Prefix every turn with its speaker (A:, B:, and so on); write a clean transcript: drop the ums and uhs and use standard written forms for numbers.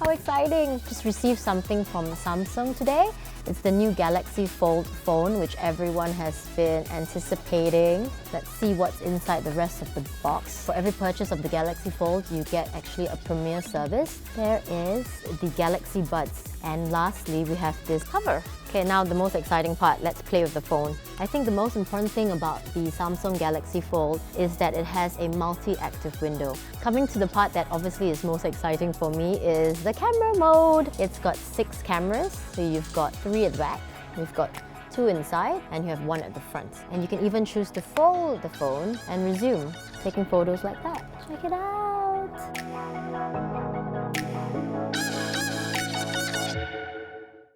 A: How exciting! Just received something from Samsung today. It's the new Galaxy Fold phone, which everyone has been anticipating. Let's see what's inside the rest of the box. For every purchase of the Galaxy Fold, you get actually a premier service. There is the Galaxy Buds. And lastly, we have this cover. Okay, now the most exciting part, let's play with the phone. I think the most important thing about the Samsung Galaxy Fold is that it has a multi-active window. Coming to the part that obviously is most exciting for me is the camera mode. It's got 6 cameras, so you've got 3 at the back, you've got 2 inside, and you have 1 at the front. And you can even choose to fold the phone and resume, taking photos like that. Check it out!